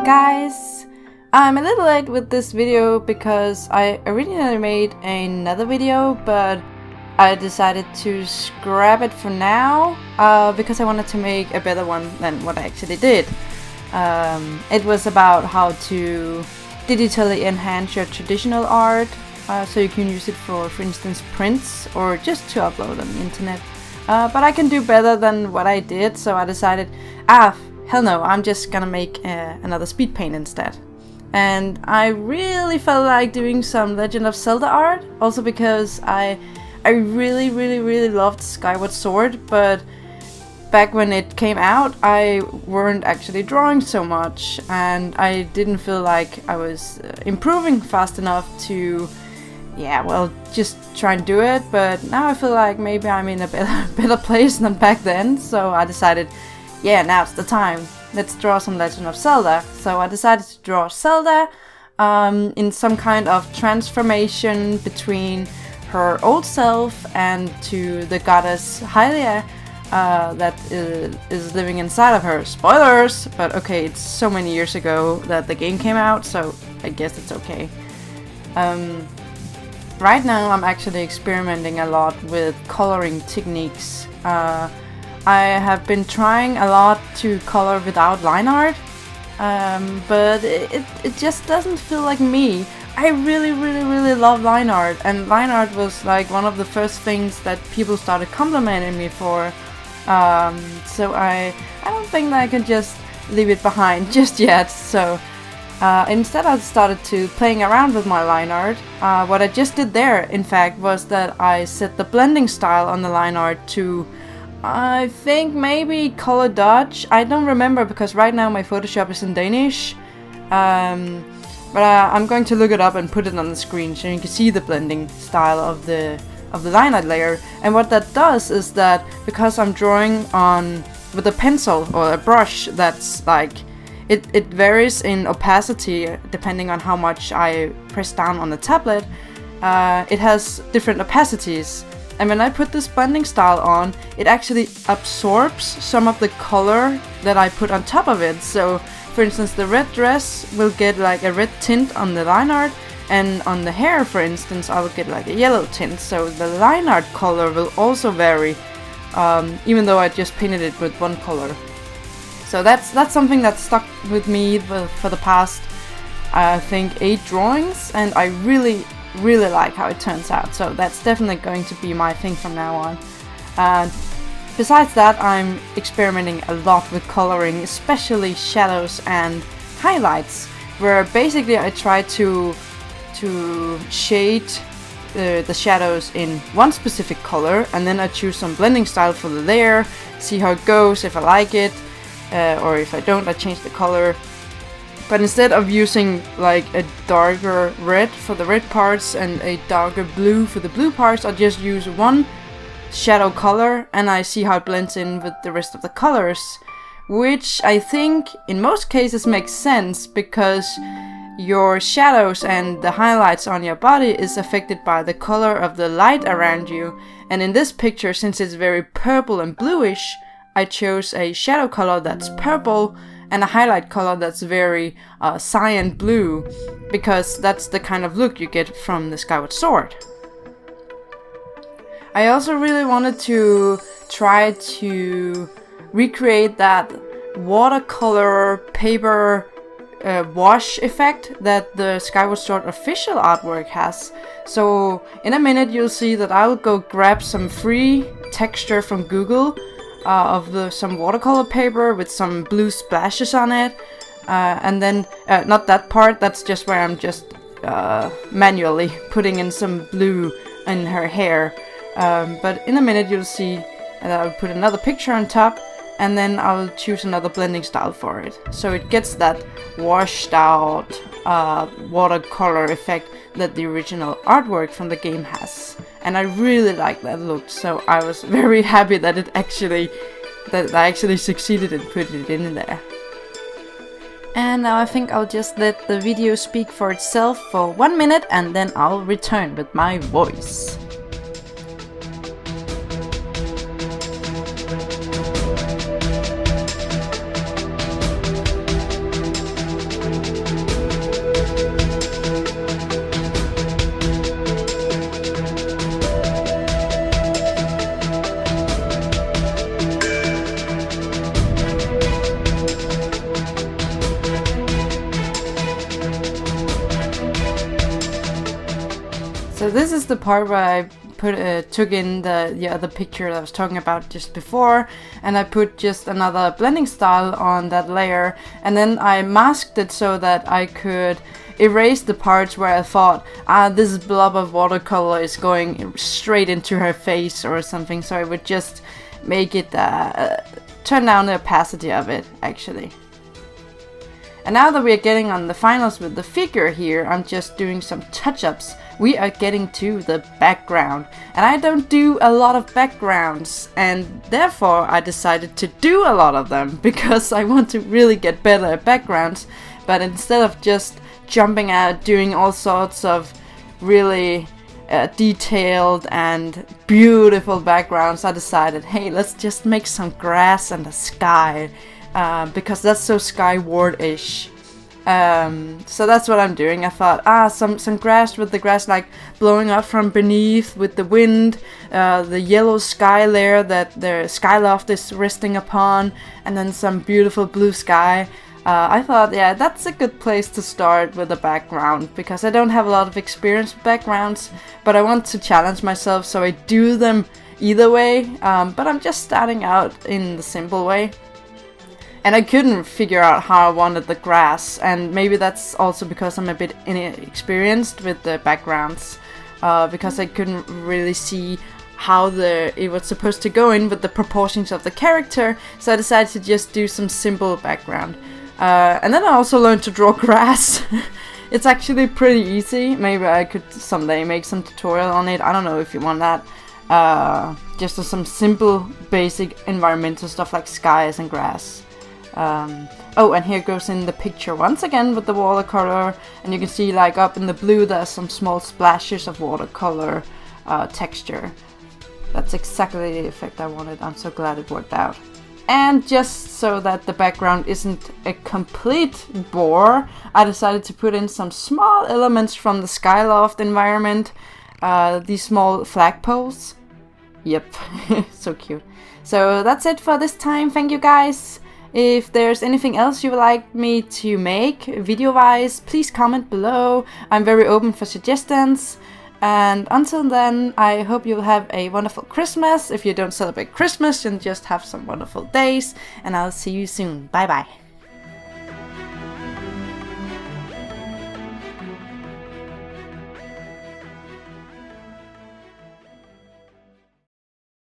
guys! I'm a little late with this video because I originally made another video, but I decided to scrap it for now because I wanted to make a better one than what I actually did. It was about how to digitally enhance your traditional art so you can use it for instance, prints or just to upload on the internet. But I can do better than what I did, so I decided, hell no, I'm just gonna make another speed paint instead. And I really felt like doing some Legend of Zelda art, also because I really loved Skyward Sword, but back when it came out I weren't actually drawing so much and I didn't feel like I was improving fast enough to just try and do it. But now I feel like maybe I'm in a better place than back then, so I decided, yeah, now's the time. Let's draw some Legend of Zelda. So I decided to draw Zelda in some kind of transformation between her old self and to the goddess Hylia that is living inside of her. Spoilers! But okay, it's so many years ago that the game came out, so I guess it's okay. Right now I'm actually experimenting a lot with coloring techniques. I have been trying a lot to color without line art, but it just doesn't feel like me. I really love line art, and line art was like one of the first things that people started complimenting me for. So I don't think that I can just leave it behind just yet. So instead I started to playing around with my line art. What I just did there, in fact, was that I set the blending style on the line art to, I think, maybe color dodge. I don't remember because right now my Photoshop is in Danish. But I'm going to look it up and put it on the screen so you can see the blending style of the line art layer. And what that does is that because I'm drawing on with a pencil or a brush, that's like it varies in opacity depending on how much I press down on the tablet. It has different opacities. And when I put this blending style on, it actually absorbs some of the color that I put on top of it. So, for instance, the red dress will get like a red tint on the line art, and on the hair, for instance, I will get like a yellow tint. So the line art color will also vary, even though I just painted it with one color. So that's something that stuck with me for the past, I think, 8 drawings, and I really like how it turns out. So that's definitely going to be my thing from now on. Besides that, I'm experimenting a lot with coloring, especially shadows and highlights, where basically I try to shade the shadows in one specific color, and then I choose some blending style for the layer, see how it goes, if I like it, or if I don't, I change the color. But instead of using like a darker red for the red parts and a darker blue for the blue parts, I just use one shadow color and I see how it blends in with the rest of the colors, which I think in most cases makes sense because your shadows and the highlights on your body is affected by the color of the light around you. And in this picture, since it's very purple and bluish, I chose a shadow color that's purple and a highlight color that's very cyan blue, because that's the kind of look you get from the Skyward Sword. I also really wanted to try to recreate that watercolor paper wash effect that the Skyward Sword official artwork has. So in a minute you'll see that I'll go grab some free texture from Google of some watercolor paper with some blue splashes on it, and then not that part, that's just where I'm just manually putting in some blue in her hair. But in a minute you'll see that I'll put another picture on top, and then I'll choose another blending style for it, so it gets that washed out watercolor effect that the original artwork from the game has. And I really like that look, so I was very happy that I actually succeeded in putting it in there. And now I think I'll just let the video speak for itself for 1 minute, and then I'll return with my voice. So this is the part where I took in the other picture that I was talking about just before, and I put just another blending style on that layer, and then I masked it so that I could erase the parts where I thought, this blob of watercolor is going straight into her face or something, so I would just make it turn down the opacity of it, actually. And now that we are getting on the finals with the figure here, I'm just doing some touch-ups. We are getting to the background, and I don't do a lot of backgrounds, and therefore I decided to do a lot of them because I want to really get better at backgrounds. But instead of just jumping out doing all sorts of really detailed and beautiful backgrounds, I decided, hey, let's just make some grass and a sky, because that's so skyward-ish. So that's what I'm doing. I thought, some grass, with the grass like blowing up from beneath with the wind, the yellow sky layer that the skyloft is resting upon, and then some beautiful blue sky. I thought, yeah, that's a good place to start with a background, because I don't have a lot of experience with backgrounds, but I want to challenge myself, so I do them either way, but I'm just starting out in the simple way. And I couldn't figure out how I wanted the grass, and maybe that's also because I'm a bit inexperienced with the backgrounds, because I couldn't really see how it was supposed to go in with the proportions of the character, so I decided to just do some simple background. And then I also learned to draw grass. It's actually pretty easy. Maybe I could someday make some tutorial on it. I don't know if you want that. Just some simple basic environmental stuff like skies and grass. Oh, and here goes in the picture once again with the watercolor, and you can see like up in the blue there's some small splashes of watercolor texture. That's exactly the effect I wanted. I'm so glad it worked out. And just so that the background isn't a complete bore, I decided to put in some small elements from the skyloft environment, these small flagpoles. Yep, so cute. So that's it for this time. Thank you guys. If there's anything else you would like me to make video-wise, please comment below. I'm very open for suggestions. And until then, I hope you'll have a wonderful Christmas. If you don't celebrate Christmas, then just have some wonderful days. And I'll see you soon. Bye bye.